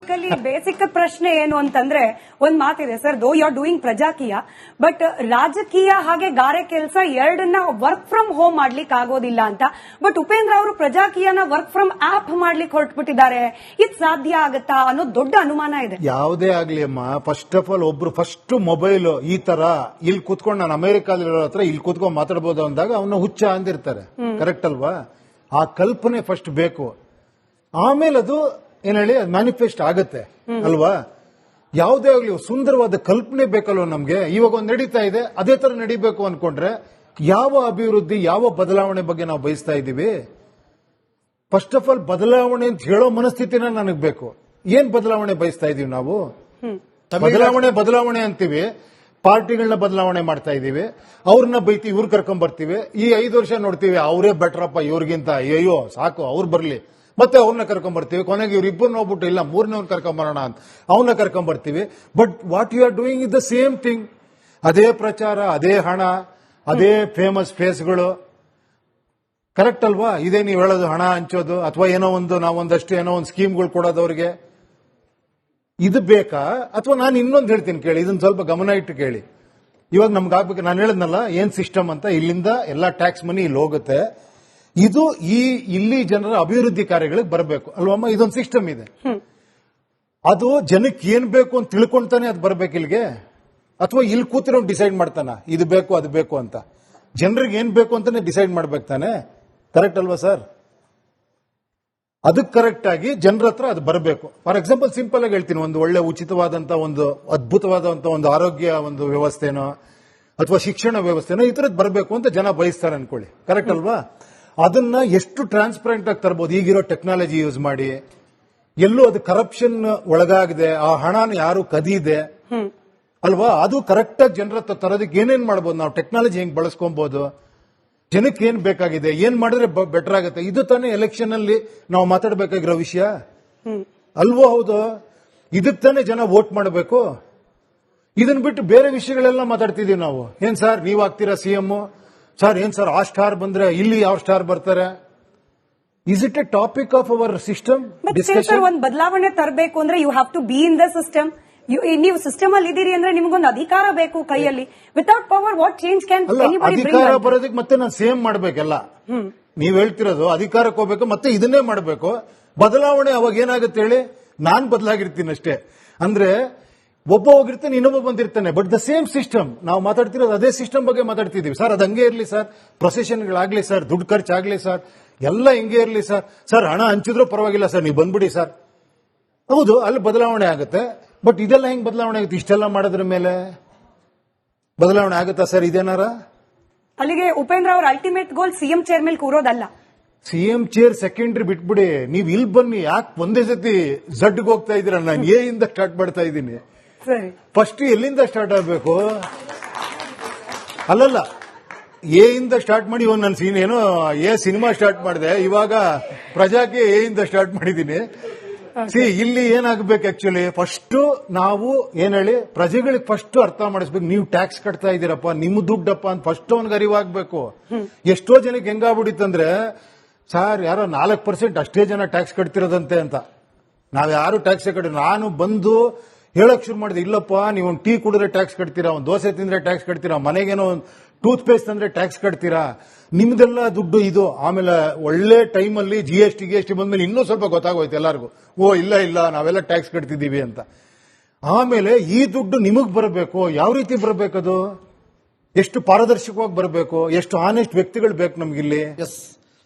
Basically basic ಪ್ರಶ್ನೆ ಏನು ಅಂತಂದ್ರೆ ಒಂದ್ ಮಾತಿದೆ sir, though you are doing Prajakeeya, but ರಾಜಕೀಯ ಹಾಗೆ ಗಾರೆ ಕೆಲಸ ಎರಡನ್ನ ವರ್ಕ್ ಫ್ರಮ್ ಹೋಮ್ ಮಾಡ್ಲಿಕ್ಕೆ ಆಗೋದಿಲ್ಲ ಅಂತ. ಬಟ್ ಉಪೇಂದ್ರ ಅವರು ಪ್ರಜಾಕೀಯನ ವರ್ಕ್ ಫ್ರಮ್ ಆಪ್ ಮಾಡ್ಲಿಕ್ಕೆ ಹೊರಟ್ಬಿಟ್ಟಿದ್ದಾರೆ. ಇದು ಸಾಧ್ಯ ಆಗತ್ತಾ ಅನ್ನೋ ದೊಡ್ಡ ಅನುಮಾನ ಇದೆ. ಯಾವುದೇ ಆಗ್ಲಿ ಅಮ್ಮ, ಫಸ್ಟ್ ಆಫ್ ಆಲ್ ಒಬ್ರು ಫಸ್ಟ್ ಮೊಬೈಲ್ ಈ ತರ ಇಲ್ಲಿ ಕೂತ್ಕೊಂಡು ನಾನು ಅಮೆರಿಕಾದಲ್ಲಿರೋ ಹತ್ರ ಇಲ್ಲಿ ಕೂತ್ಕೊಂಡು ಮಾತಾಡಬಹುದು ಅಂದಾಗ ಅವನ್ನ ಹುಚ್ಚ ಅಂದಿರ್ತಾರೆ. ಕರೆಕ್ಟ್ ಅಲ್ವಾ? ಆ ಕಲ್ಪನೆ ಫಸ್ಟ್ ಬೇಕು, ಆಮೇಲೆ ಅದು ಏನ್ ಹೇಳಿ ಮ್ಯಾನಿಫೆಸ್ಟ್ ಆಗತ್ತೆ ಅಲ್ವಾ? ಯಾವುದೇ ಆಗ್ಲಿ ಸುಂದರವಾದ ಕಲ್ಪನೆ ಬೇಕಲ್ವ ನಮ್ಗೆ. ಇವಾಗ ಒಂದು ನಡೀತಾ ಇದೆ, ಅದೇ ತರ ನಡಿಬೇಕು ಅನ್ಕೊಂಡ್ರೆ ಯಾವ ಅಭಿವೃದ್ಧಿ, ಯಾವ ಬದಲಾವಣೆ ಬಗ್ಗೆ ನಾವು ಬಯಸ್ತಾ ಇದ್ದೀವಿ? ಫಸ್ಟ್ ಆಫ್ ಆಲ್ ಬದಲಾವಣೆ ಅಂತ ಹೇಳೋ ಮನಸ್ಥಿತಿನ ನನಗ್ ಬೇಕು. ಏನ್ ಬದಲಾವಣೆ ಬಯಸ್ತಾ ಇದೀವಿ ನಾವು? ಬದಲಾವಣೆ ಅಂತೀವಿ, ಪಾರ್ಟಿಗಳನ್ನ ಬದಲಾವಣೆ ಮಾಡ್ತಾ ಇದೀವಿ, ಅವ್ರನ್ನ ಬೈತೀವಿ, ಇವ್ರು ಕರ್ಕೊಂಡ್ ಬರ್ತೀವಿ. ಈ 5 ವರ್ಷ ನೋಡ್ತೀವಿ ಅವರೇ ಬೆಟ್ರಪ್ಪ ಇವ್ರಿಗಿಂತ, ಅಯ್ಯೋ ಸಾಕು ಅವ್ರು ಬರ್ಲಿ, ಮತ್ತೆ ಅವ್ರನ್ನ ಕರ್ಕೊಂಡ್ ಬರ್ತೀವಿ. ಕೊನೆಗೆ ಇವ್ರಿಬ್ಬರು ನೋಡ್ಬಿಟ್ಟು ಇಲ್ಲ ಮೂರನೇವ್ನ ಕರ್ಕೊಂಡ್ ಬರೋಣ ಅಂತ ಅವನ್ನ ಕರ್ಕೊಂಡ್ ಬರ್ತೀವಿ. But what you are doing is the same thing. ಅದೇ ಪ್ರಚಾರ, ಅದೇ ಹಣ, ಅದೇ ಫೇಮಸ್ ಫೇಸ್ಗಳು. ಕರೆಕ್ಟ್ ಅಲ್ವಾ? ಇದೇ ನೀವು ಹೇಳೋದು ಹಣ ಹಂಚೋದು ಅಥವಾ ಏನೋ ಒಂದು ನಾವೊಂದಷ್ಟು ಏನೋ ಒಂದು ಸ್ಕೀಮ್ಗಳು ಕೊಡೋದು ಅವ್ರಿಗೆ. ಇದು ಬೇಕಾ? ಅಥವಾ ನಾನು ಇನ್ನೊಂದು ಹೇಳ್ತೀನಿ ಕೇಳಿ, ಇದನ್ನ ಸ್ವಲ್ಪ ಗಮನ ಇಟ್ಟು ಕೇಳಿ. ಇವಾಗ ನಮ್ಗೆ ಆಗ್ಬೇಕು, ನಾನು ಹೇಳಿದ್ನಲ್ಲ ಏನ್ ಸಿಸ್ಟಮ್ ಅಂತ, ಇಲ್ಲಿಂದ ಎಲ್ಲಾ ಟ್ಯಾಕ್ಸ್ ಮನಿ ಇಲ್ಲಿ ಹೋಗುತ್ತೆ. ಇದು ಇಲ್ಲಿ ಜನರ ಅಭಿವೃದ್ಧಿ ಕಾರ್ಯಗಳಿಗೆ ಬರಬೇಕು ಅಲ್ವಮ್ಮ? ಇದೊಂದು ಸಿಸ್ಟಮ್ ಇದೆ. ಅದು ಜನಕ್ಕೆ ಏನ್ ಬೇಕು ಅಂತ ತಿಳ್ಕೊಂತಾನೆ ಅದು ಬರ್ಬೇಕು ಇಲ್ಲಿಗೆ, ಅಥವಾ ಇಲ್ಲಿ ಕೂತಿರೋ ಡಿಸೈಡ್ ಮಾಡ್ತಾನ ಇದು ಬೇಕು ಅದು ಬೇಕು ಅಂತ? ಜನರಿಗೆ ಏನ್ ಬೇಕು ಅಂತಾನೆ ಡಿಸೈಡ್ ಮಾಡ್ಬೇಕು ತಾನೆ. ಕರೆಕ್ಟ್ ಅಲ್ವಾ ಸರ್? ಅದಕ್ಕೆ ಕರೆಕ್ಟ್ ಆಗಿ ಜನರ ಹತ್ರ ಅದು ಬರಬೇಕು. ಫಾರ್ ಎಕ್ಸಾಂಪಲ್ ಸಿಂಪಲ್ ಆಗಿ ಹೇಳ್ತೀನಿ, ಒಂದು ಒಳ್ಳೆ ಉಚಿತವಾದಂತ ಒಂದು ಅದ್ಭುತವಾದಂತ ಒಂದು ಆರೋಗ್ಯ ಒಂದು ವ್ಯವಸ್ಥೆನೋ ಅಥವಾ ಶಿಕ್ಷಣ ವ್ಯವಸ್ಥೆನೋ ಈ ತರದ್ ಬರಬೇಕು ಅಂತ ಜನ ಬಯಸ್ತಾರೆ ಅನ್ಕೊಳ್ಳಿ. ಕರೆಕ್ಟ್ ಅಲ್ವಾ? ಅದನ್ನ ಎಷ್ಟು ಟ್ರಾನ್ಸ್ಪರೆಂಟ್ ಆಗಿ ತರಬಹುದು ಈಗಿರೋ ಟೆಕ್ನಾಲಜಿ ಯೂಸ್ ಮಾಡಿ. ಎಲ್ಲೂ ಅದು ಕರಪ್ಷನ್ ಒಳಗಾಗಿದೆ, ಆ ಹಣನ ಯಾರು ಕದಿದೆ ಅಲ್ವಾ? ಅದು ಕರೆಕ್ಟ್ ಆಗಿ ಜನರ ಹತ್ರ ತರೋದಕ್ಕೆ ಏನೇನ್ ಮಾಡಬಹುದು, ನಾವು ಟೆಕ್ನಾಲಜಿ ಹೆಂಗ್ ಬಳಸ್ಕೊಬಹುದು, ಜನಕ್ಕೆ ಏನ್ ಬೇಕಾಗಿದೆ, ಏನ್ ಮಾಡಿದ್ರೆ ಬೆಟರ್ ಆಗುತ್ತೆ, ಇದು ತಾನೇ ಎಲೆಕ್ಷನ್ ಅಲ್ಲಿ ನಾವು ಮಾತಾಡಬೇಕಾಗಿರೋ ವಿಷಯ ಅಲ್ವೋ? ಹೌದು, ಇದಕ್ಕೆ ತಾನೇ ಜನ ವೋಟ್ ಮಾಡಬೇಕು. ಇದನ್ನ ಬಿಟ್ಟು ಬೇರೆ ವಿಷಯಗಳೆಲ್ಲ ಮಾತಾಡ್ತಿದೀವಿ ನಾವು. ಏನ್ ಸರ್ ನೀವ್ ಆಗ್ತೀರಾ ಸಿಎಂ, ಸರ್ ಏನ್ ಸರ್ ಆ ಸ್ಟಾರ್ ಬಂದ್ರೆ ಇಲ್ಲಿ ಯಾವ ಸ್ಟಾರ್ ಬರ್ತಾರೆ? Is it a topic of our system discussion? ಒಂದು ಬದಲಾವಣೆ ತರಬೇಕು ಅಂದ್ರೆ you have to be in the system. ನೀವು ಸಿಸ್ಟಮ್ ಅಲ್ಲಿ ಇದೀರಿ ಅಂದ್ರೆ ನಿಮ್ಗೊಂದು ಅಧಿಕಾರ ಬೇಕು ಕೈಯಲ್ಲಿ. Without power what change can anybody bring? ಅಧಿಕಾರ ಬರೋದಕ್ಕೆ ಮತ್ತೆ ನಾನು ಸೇಮ್ ಮಾಡ್ಬೇಕಲ್ಲ. ನೀವ್ ಹೇಳ್ತಿರೋದು ಅಧಿಕಾರಕ್ಕೆ ಹೋಗ್ಬೇಕು ಮತ್ತೆ ಇದನ್ನೇ ಮಾಡಬೇಕು. ಬದಲಾವಣೆ ಅವಾಗ ಏನಾಗುತ್ತೆ ಹೇಳಿ? ನಾನ್ ಬದಲಾಗಿರ್ತೀನಿ ಅಷ್ಟೇ. ಅಂದ್ರೆ ಒಬ್ಬ ಹೋಗಿರ್ತಾನೆ, ಇನ್ನೊಬ್ಬ ಬಂದಿರ್ತಾನೆ, ಬಟ್ ದ ಸೇಮ್ ಸಿಸ್ಟಮ್. ನಾವು ಮಾತಾಡ್ತಿರೋದು ಅದೇ ಸಿಸ್ಟಮ್ ಬಗ್ಗೆ ಮಾತಾಡ್ತಿದೀವಿ. ಸರ್ ಅದು ಹಂಗೆ ಇರ್ಲಿ ಸರ್, ಪ್ರೊಸೆಷನ್ಗಳಾಗ್ಲಿ ಸರ್, ದುಡ್ಡು ಖರ್ಚಾಗ್ಲಿ ಸರ್, ಎಲ್ಲ ಹಿಂಗೆ ಇರ್ಲಿ ಸರ್, ಸರ್ ಹಣ ಹಂಚಿದ್ರೂ ಪರವಾಗಿಲ್ಲ ಸರ್, ನೀವು ಬಂದ್ಬಿಡಿ ಸರ್. ಹೌದು, ಅಲ್ಲಿ ಬದಲಾವಣೆ ಆಗುತ್ತೆ. ಬಟ್ ಇದೆಲ್ಲ ಹೆಂಗ್ ಬದಲಾವಣೆ ಆಗುತ್ತೆ? ಇಷ್ಟೆಲ್ಲ ಮಾಡೋದ್ರ ಮೇಲೆ ಬದಲಾವಣೆ ಆಗುತ್ತಾ ಸರ್? ಇದೇನಾರ ಅಲ್ಲಿಗೆ ಉಪೇಂದ್ರ ಅವರ ಅಲ್ಟಿಮೇಟ್ ಗೋಲ್ ಸಿಎಂ ಚೇರ್ ಮೇಲೆ ಕೂರೋದಲ್ಲ. ಸಿಎಂ ಚೇರ್ ಸೆಕೆಂಡ್ರಿ ಬಿಟ್ಬಿಡಿ, ನೀವ್ ಇಲ್ಲಿ ಬನ್ನಿ. ಯಾಕೆ ಒಂದೇ ಸತಿ ಝಡ್ಗೆ ಹೋಗ್ತಾ ಇದೀರ? ನಾನು ಎ ಇಂದ ಸ್ಟಾರ್ಟ್ ಮಾಡ್ತಾ ಇದ್ದೀನಿ. ಫಸ್ಟ್ ಎಲ್ಲಿಂದ ಸ್ಟಾರ್ಟ್ ಆಗಬೇಕು? ಅಲ್ಲಲ್ಲ, ಎ ಇಂದ ಸ್ಟಾರ್ಟ್ ಮಾಡಿ. ಇವಾಗ ನಾನು ಏನೋ ಎ ಸಿನಿಮಾ ಸ್ಟಾರ್ಟ್ ಮಾಡಿದೆ, ಇವಾಗ ಪ್ರಜಾಕ್ಕೆ ಎ ಇಂದ ಸ್ಟಾರ್ಟ್ ಮಾಡಿದ್ದೀನಿ. ಇಲ್ಲಿ ಏನಾಗಬೇಕು ಆಕ್ಚುಲಿ, ಫಸ್ಟ್ ನಾವು ಏನ್ ಹೇಳಿ ಪ್ರಜೆಗಳಿಗೆ ಫಸ್ಟ್ ಅರ್ಥ ಮಾಡಿಸ್ಬೇಕು. ನೀವು ಟ್ಯಾಕ್ಸ್ ಕಟ್ತಾ ಇದ್ದೀರಪ್ಪ, ನಿಮ್ ದುಡ್ಡಪ್ಪ ಅಂತ ಫಸ್ಟ್ ಅವನ್ಗೆ ಅರಿವಾಗಬೇಕು. ಎಷ್ಟೋ ಜನಕ್ಕೆ ಹೆಂಗಾಗ್ಬಿಟ್ಟಿತ್ತಂದ್ರೆ, ಸರ್ ಯಾರೋ 4% ಅಷ್ಟೇ ಜನ ಟ್ಯಾಕ್ಸ್ ಕಟ್ತಿರೋದಂತೆ ಅಂತ. ನಾವ್ ಯಾರು ಟ್ಯಾಕ್ಸ್ ಕಟ್ಟಿ, ನಾನು ಬಂದು ಹೇಳಕ್ ಶುರು ಮಾಡಿದೆ, ಇಲ್ಲಪ್ಪ ನೀವು ಒಂದು ಟೀ ಕುಡಿದ್ರೆ ಟ್ಯಾಕ್ಸ್ ಕಟ್ತೀರಾ, ಒಂದು ದೋಸೆ ತಿಂದ್ರೆ ಟ್ಯಾಕ್ಸ್ ಕಟ್ತೀರಾ, ಮನೆಗೇನೋ ಒಂದು ಟೂತ್ ಪೇಸ್ಟ್ ಅಂದ್ರೆ ಟ್ಯಾಕ್ಸ್ ಕಟ್ತೀರಾ, ನಿಮ್ದೆಲ್ಲ ದುಡ್ಡು ಇದು. ಆಮೇಲೆ ಒಳ್ಳೆ ಟೈಮಲ್ಲಿ ಜಿಎಸ್ಟಿ ಬಂದ್ಮೇಲೆ ಇನ್ನೂ ಸ್ವಲ್ಪ ಗೊತ್ತಾಗೋಯ್ತು ಎಲ್ಲರಿಗೂ, ಓ ಇಲ್ಲ ನಾವೆಲ್ಲ ಟ್ಯಾಕ್ಸ್ ಕಟ್ತಿದ್ದೀವಿ ಅಂತ. ಆಮೇಲೆ ಈ ದುಡ್ಡು ನಿಮಗ್ ಬರಬೇಕು, ಯಾವ ರೀತಿ ಬರಬೇಕದು, ಎಷ್ಟು ಪಾರದರ್ಶಕವಾಗಿ ಬರಬೇಕು, ಎಷ್ಟು ಆನೆಸ್ಟ್ ವ್ಯಕ್ತಿಗಳು ಬೇಕು ನಮ್ಗಿಲ್ಲಿ.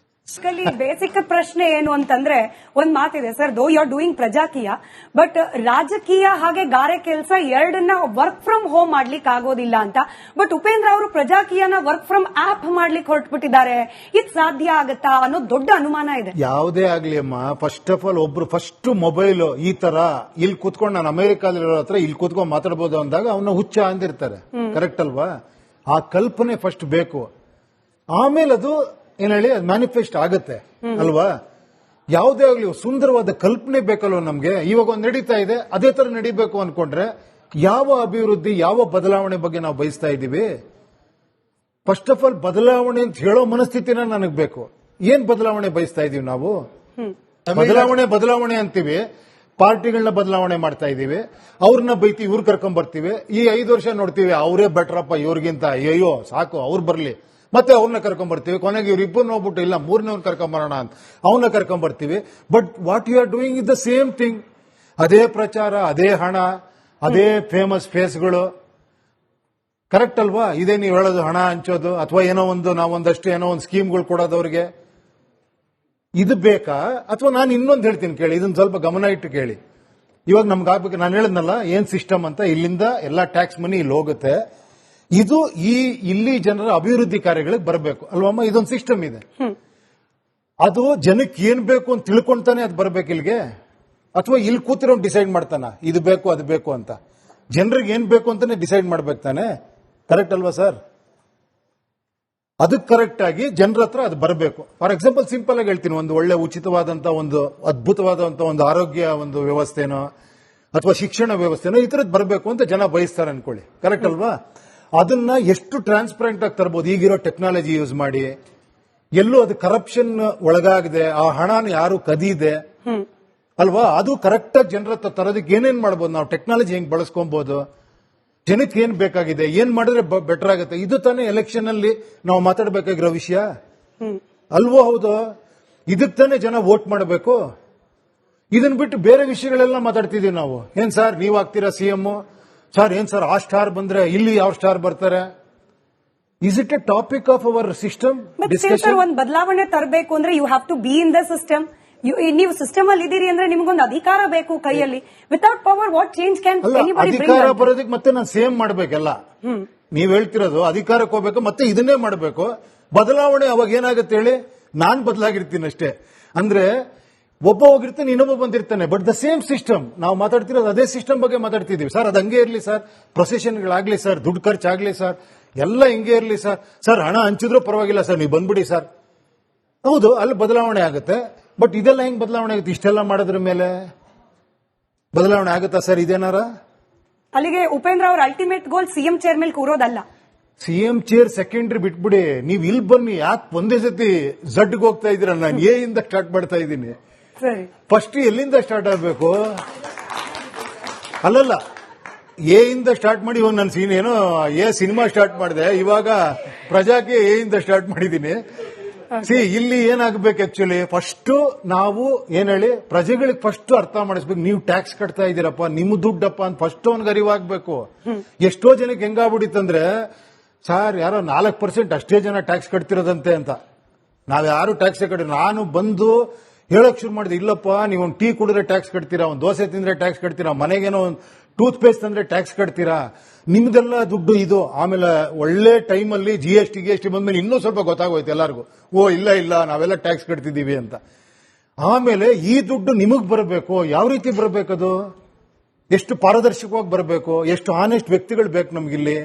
ಬೇಸಿಕ್ ಪ್ರಶ್ನೆ ಏನು ಅಂತಂದ್ರೆ ಒಂದ್ ಮಾತಿದೆ sir, though you are doing Prajakeeya, but ರಾಜಕೀಯ ಹಾಗೆ ಗಾರೆ ಕೆಲಸ ಎರಡನ್ನ ವರ್ಕ್ ಫ್ರಮ್ ಹೋಮ್ ಮಾಡ್ಲಿಕ್ಕೆ ಆಗೋದಿಲ್ಲ ಅಂತ. ಬಟ್ ಉಪೇಂದ್ರ ಅವರು ಪ್ರಜಾಕೀಯನ ವರ್ಕ್ ಫ್ರಮ್ ಆಪ್ ಮಾಡ್ಲಿಕ್ಕೆ ಹೊರಟ್ಬಿಟ್ಟಿದ್ದಾರೆ. ಇದು ಸಾಧ್ಯ ಆಗತ್ತಾ ಅನ್ನೋ ದೊಡ್ಡ ಅನುಮಾನ ಇದೆ. ಯಾವುದೇ ಆಗ್ಲಿ ಅಮ್ಮ, ಫಸ್ಟ್ ಆಫ್ ಆಲ್ ಒಬ್ರು ಫಸ್ಟ್ ಮೊಬೈಲ್ ಈ ತರ ಇಲ್ಲಿ ಕೂತ್ಕೊಂಡು ನಾನು ಅಮೆರಿಕಾದಲ್ಲಿರೋ ಹತ್ರ ಇಲ್ಲಿ ಕೂತ್ಕೊಂಡು ಮಾತಾಡಬಹುದು ಅಂದಾಗ ಅವನ್ನ ಹುಚ್ಚ ಅಂದಿರ್ತಾರೆ. ಕರೆಕ್ಟ್ ಅಲ್ವಾ? ಆ ಕಲ್ಪನೆ ಫಸ್ಟ್ ಬೇಕು, ಆಮೇಲೆ ಅದು ಏನ್ ಹೇಳಿ ಮ್ಯಾನಿಫೆಸ್ಟ್ ಆಗತ್ತೆ ಅಲ್ವಾ? ಯಾವುದೇ ಆಗ್ಲಿ ಸುಂದರವಾದ ಕಲ್ಪನೆ ಬೇಕಲ್ವ ನಮ್ಗೆ. ಇವಾಗ ಒಂದು ನಡೀತಾ ಇದೆ, ಅದೇ ತರ ನಡಿಬೇಕು ಅನ್ಕೊಂಡ್ರೆ ಯಾವ ಅಭಿವೃದ್ಧಿ, ಯಾವ ಬದಲಾವಣೆ ಬಗ್ಗೆ ನಾವು ಬಯಸ್ತಾ ಇದ್ದೀವಿ? ಫಸ್ಟ್ ಆಫ್ ಆಲ್ ಬದಲಾವಣೆ ಅಂತ ಹೇಳೋ ಮನಸ್ಥಿತಿನ ನನಗ್ ಬೇಕು. ಏನ್ ಬದಲಾವಣೆ ಬಯಸ್ತಾ ಇದೀವಿ ನಾವು? ಬದಲಾವಣೆ ಅಂತೀವಿ, ಪಾರ್ಟಿಗಳನ್ನ ಬದಲಾವಣೆ ಮಾಡ್ತಾ ಇದೀವಿ, ಅವ್ರನ್ನ ಬೈತಿ ಇವ್ರು ಕರ್ಕೊಂಡ್ ಬರ್ತೀವಿ. ಈ 5 ವರ್ಷ ನೋಡ್ತೀವಿ ಅವರೇ ಬೆಟ್ರಪ್ಪ ಇವ್ರಿಗಿಂತ, ಅಯ್ಯೋ ಸಾಕು ಅವ್ರು ಬರ್ಲಿ, ಮತ್ತೆ ಅವ್ರನ್ನ ಕರ್ಕೊಂಡ್ ಬರ್ತೀವಿ. ಕೊನೆಗೆ ಇವ್ರಿಬ್ಬರು ನೋಡ್ಬಿಟ್ಟು ಇಲ್ಲ ಮೂರನೇವ್ನ ಕರ್ಕೊಂಡ್ ಬರೋಣ ಅಂತ ಅವನ್ನ ಕರ್ಕೊಂಡ್ ಬರ್ತೀವಿ. But what you are doing is the same thing. ಅದೇ ಪ್ರಚಾರ, ಅದೇ ಹಣ, ಅದೇ ಫೇಮಸ್ ಫೇಸ್ಗಳು. ಕರೆಕ್ಟ್ ಅಲ್ವಾ? ಇದೇ ನೀವು ಹೇಳೋದು ಹಣ ಹಂಚೋದು ಅಥವಾ ಏನೋ ಒಂದು ನಾವೊಂದಷ್ಟು ಏನೋ ಒಂದು ಸ್ಕೀಮ್ಗಳು ಕೊಡೋದು ಅವ್ರಿಗೆ. ಇದು ಬೇಕಾ? ಅಥವಾ ನಾನು ಇನ್ನೊಂದು ಹೇಳ್ತೀನಿ ಕೇಳಿ, ಇದನ್ನ ಸ್ವಲ್ಪ ಗಮನ ಇಟ್ಟು ಕೇಳಿ. ಇವಾಗ ನಮ್ಗೆ ಆಗ್ಬೇಕು, ನಾನು ಹೇಳಿದ್ನಲ್ಲ ಏನ್ ಸಿಸ್ಟಮ್ ಅಂತ, ಇಲ್ಲಿಂದ ಎಲ್ಲ ಟ್ಯಾಕ್ಸ್ ಮನಿ ಇಲ್ಲಿ ಹೋಗುತ್ತೆ. ಇದು ಇಲ್ಲಿ ಜನರ ಅಭಿವೃದ್ಧಿ ಕಾರ್ಯಗಳಿಗೆ ಬರಬೇಕು ಅಲ್ವಮ್ಮ? ಇದೊಂದು ಸಿಸ್ಟಮ್ ಇದೆ. ಅದು ಜನಕ್ಕೆ ಏನ್ ಬೇಕು ಅಂತ ತಿಳ್ಕೊಂತಾನೆ ಅದು ಬರ್ಬೇಕು ಇಲ್ಲಿಗೆ, ಅಥವಾ ಇಲ್ಲಿ ಕೂತಿರೋ ಡಿಸೈಡ್ ಮಾಡ್ತಾನ ಇದು ಬೇಕು ಅದು ಬೇಕು ಅಂತ? ಜನರಿಗೆ ಏನ್ ಬೇಕು ಅಂತಾನೆ ಡಿಸೈಡ್ ಮಾಡ್ಬೇಕು ತಾನೆ. ಕರೆಕ್ಟ್ ಅಲ್ವಾ ಸರ್? ಅದಕ್ಕೆ ಕರೆಕ್ಟ್ ಆಗಿ ಜನರ ಹತ್ರ ಅದು ಬರಬೇಕು. ಫಾರ್ ಎಕ್ಸಾಂಪಲ್ ಸಿಂಪಲ್ ಆಗಿ ಹೇಳ್ತೀನಿ, ಒಂದು ಒಳ್ಳೆ ಉಚಿತವಾದಂತ ಒಂದು ಅದ್ಭುತವಾದಂತ ಒಂದು ಆರೋಗ್ಯ ಒಂದು ವ್ಯವಸ್ಥೆನೋ ಅಥವಾ ಶಿಕ್ಷಣ ವ್ಯವಸ್ಥೆನೋ ಈ ತರದ್ ಬರಬೇಕು ಅಂತ ಜನ ಬಯಸ್ತಾರೆ ಅನ್ಕೊಳ್ಳಿ. ಕರೆಕ್ಟ್ ಅಲ್ವಾ? ಅದನ್ನ ಎಷ್ಟು ಟ್ರಾನ್ಸ್ಪರೆಂಟ್ ಆಗಿ ತರಬಹುದು ಈಗಿರೋ ಟೆಕ್ನಾಲಜಿ ಯೂಸ್ ಮಾಡಿ. ಎಲ್ಲೂ ಅದು ಕರಪ್ಷನ್ ಒಳಗಾಗದೆ, ಆ ಹಣನ ಯಾರು ಕದೀದೆ ಅಲ್ವಾ? ಅದು ಕರೆಕ್ಟ್ ಆಗಿ ಜನರ ಹತ್ರ ತರೋದಕ್ಕೆ ಏನೇನ್ ಮಾಡ್ಬೋದು ನಾವು, ಟೆಕ್ನಾಲಜಿ ಹೆಂಗ್ ಬಳಸ್ಕೊಬಹುದು, ಜನಕ್ಕೆ ಏನ್ ಬೇಕಾಗಿದೆ, ಏನ್ ಮಾಡಿದ್ರೆ ಬೆಟರ್ ಆಗುತ್ತೆ, ಇದು ತಾನೇ ಎಲೆಕ್ಷನ್ ಅಲ್ಲಿ ನಾವು ಮಾತಾಡಬೇಕಾಗಿರೋ ವಿಷಯ ಅಲ್ವೋ? ಹೌದು, ಇದಕ್ಕೆ ತಾನೇ ಜನ ವೋಟ್ ಮಾಡಬೇಕು. ಇದನ್ನ ಬಿಟ್ಟು ಬೇರೆ ವಿಷಯಗಳೆಲ್ಲ ಮಾತಾಡ್ತಿದೀವಿ ನಾವು. ಏನ್ ಸರ್ ನೀವ್ ಆಗ್ತೀರಾ ಸಿಎಂ, ಸರ್ ಏನ್ ಸರ್ ಆ ಸ್ಟಾರ್ ಬಂದ್ರೆ ಇಲ್ಲಿ ಯಾವ ಸ್ಟಾರ್ ಬರ್ತಾರೆ? Is it a topic of our system discussion? ಒಂದು ಬದಲಾವಣೆ ತರಬೇಕು ಅಂದ್ರೆ you have to be in the system. ನೀವು ಸಿಸ್ಟಮ್ ಅಲ್ಲಿ ಇದೀರಿ ಅಂದ್ರೆ ನಿಮ್ಗೊಂದು ಅಧಿಕಾರ ಬೇಕು ಕೈಯಲ್ಲಿ. Without power what change can anybody bring? ಅಧಿಕಾರ ಬರೋದಕ್ಕೆ ಮತ್ತೆ ನಾನು ಸೇಮ್ ಮಾಡ್ಬೇಕಲ್ಲ. ನೀವ್ ಹೇಳ್ತಿರೋದು ಅಧಿಕಾರಕ್ಕೆ ಹೋಗ್ಬೇಕು ಮತ್ತೆ ಇದನ್ನೇ ಮಾಡಬೇಕು. ಬದಲಾವಣೆ ಅವಾಗ ಏನಾಗುತ್ತೆ ಹೇಳಿ? ನಾನ್ ಬದಲಾಗಿರ್ತೀನಿ ಅಷ್ಟೇ. ಅಂದ್ರೆ ಒಬ್ಬ ಹೋಗಿರ್ತಾನೆ, ಇನ್ನೊಬ್ಬ ಬಂದಿರ್ತಾನೆ, ಬಟ್ ದ ಸೇಮ್ ಸಿಸ್ಟಮ್. ನಾವು ಮಾತಾಡ್ತಿರೋದು ಅದೇ ಸಿಸ್ಟಮ್ ಬಗ್ಗೆ ಮಾತಾಡ್ತಿದೀವಿ. ಸರ್ ಅದು ಹಂಗೆ ಇರ್ಲಿ ಸರ್, ಪ್ರೊಸೆಷನ್ಗಳಾಗ್ಲಿ ಸರ್, ದುಡ್ಡು ಖರ್ಚಾಗ್ಲಿ ಸರ್, ಎಲ್ಲ ಹಿಂಗೆ ಇರ್ಲಿ ಸರ್, ಸರ್ ಹಣ ಹಂಚಿದ್ರೂ ಪರವಾಗಿಲ್ಲ ಸರ್, ನೀವು ಬಂದ್ಬಿಡಿ ಸರ್. ಹೌದು, ಅಲ್ಲಿ ಬದಲಾವಣೆ ಆಗುತ್ತೆ. ಬಟ್ ಇದೆಲ್ಲ ಹೆಂಗ್ ಬದಲಾವಣೆ ಆಗುತ್ತೆ? ಇಷ್ಟೆಲ್ಲ ಮಾಡೋದ್ರ ಮೇಲೆ ಬದಲಾವಣೆ ಆಗುತ್ತಾ ಸರ್? ಇದೇನಾರ ಅಲ್ಲಿಗೆ ಉಪೇಂದ್ರ ಅವ್ರ ಅಲ್ಟಿಮೇಟ್ ಗೋಲ್ ಸಿಎಂ ಚೇರ್ ಮೇಲೆ ಕೂರೋದಲ್ಲ. ಸಿಎಂ ಚೇರ್ ಸೆಕೆಂಡ್ರಿ ಬಿಟ್ಬಿಡಿ, ನೀವ್ ಇಲ್ಲಿ ಬನ್ನಿ. ಯಾಕೆ ಒಂದೇ ಸತಿ ಝಡ್ಗೆ ಹೋಗ್ತಾ ಇದೀರ? ನಾನು ಎ ಇಂದ ಸ್ಟಾರ್ಟ್ ಮಾಡ್ತಾ ಇದ್ದೀನಿ. ಸರಿ, ಫಸ್ಟ್ ಎಲ್ಲಿಂದ ಸ್ಟಾರ್ಟ್ ಆಗಬೇಕು? ಅಲ್ಲಲ್ಲ, ಎ ಇಂದ ಸ್ಟಾರ್ಟ್ ಮಾಡಿ ಇವಾಗ ನಾನು ಏನೋ ಸಿನಿಮಾ ಸ್ಟಾರ್ಟ್ ಮಾಡಿದೆ, ಇವಾಗ ಪ್ರಜಾಕ್ಕೆ ಎ ಇಂದ ಸ್ಟಾರ್ಟ್ ಮಾಡಿದ್ದೀನಿ. ಇಲ್ಲಿ ಏನಾಗಬೇಕು ಆಕ್ಚುಲಿ, ಫಸ್ಟ್ ನಾವು ಏನ್ ಹೇಳಿ ಪ್ರಜೆಗಳಿಗೆ ಫಸ್ಟ್ ಅರ್ಥ ಮಾಡಿಸ್ಬೇಕು. ನೀವು ಟ್ಯಾಕ್ಸ್ ಕಟ್ತಾ ಇದ್ದೀರಪ್ಪ, ನಿಮ್ ದುಡ್ಡಪ್ಪ ಅಂತ ಫಸ್ಟ್ ಅವ್ನಿಗೆ ಅರಿವಾಗಬೇಕು. ಎಷ್ಟೋ ಜನಕ್ಕೆ ಹೆಂಗಾಗ್ಬಿಟ್ಟಿತ್ತಂದ್ರೆ, ಸರ್ ಯಾರೋ 4% ಅಷ್ಟೇ ಜನ ಟ್ಯಾಕ್ಸ್ ಕಟ್ತಿರೋದಂತೆ ಅಂತ. ನಾವ್ ಯಾರು ಟ್ಯಾಕ್ಸ್ ಕಟ್ಟಿ, ನಾನು ಬಂದು ಹೇಳಕ್ ಶುರು ಮಾಡಿದೆ, ಇಲ್ಲಪ್ಪ ನೀವು ಒಂದು ಟೀ ಕುಡಿದ್ರೆ ಟ್ಯಾಕ್ಸ್ ಕಟ್ತೀರಾ, ಒಂದು ದೋಸೆ ತಿಂದ್ರೆ ಟ್ಯಾಕ್ಸ್ ಕಟ್ತೀರಾ, ಮನೆಗೇನೋ ಒಂದು ಟೂತ್ ಪೇಸ್ಟ್ ಅಂದ್ರೆ ಟ್ಯಾಕ್ಸ್ ಕಟ್ತೀರಾ, ನಿಮ್ದೆಲ್ಲ ದುಡ್ಡು ಇದು. ಆಮೇಲೆ ಒಳ್ಳೆ ಟೈಮಲ್ಲಿ GST ಬಂದ್ಮೇಲೆ ಇನ್ನೂ ಸ್ವಲ್ಪ ಗೊತ್ತಾಗೋಯ್ತು ಎಲ್ಲರಿಗೂ, ಓ ಇಲ್ಲ ನಾವೆಲ್ಲ ಟ್ಯಾಕ್ಸ್ ಕಟ್ತಿದ್ದೀವಿ ಅಂತ. ಆಮೇಲೆ ಈ ದುಡ್ಡು ನಿಮಗ್ ಬರಬೇಕು, ಯಾವ ರೀತಿ ಬರಬೇಕದು, ಎಷ್ಟು ಪಾರದರ್ಶಕವಾಗಿ ಬರಬೇಕು, ಎಷ್ಟು ಆನೆಸ್ಟ್ ವ್ಯಕ್ತಿಗಳು ಬೇಕು ನಮ್ಗಿಲ್ಲಿ.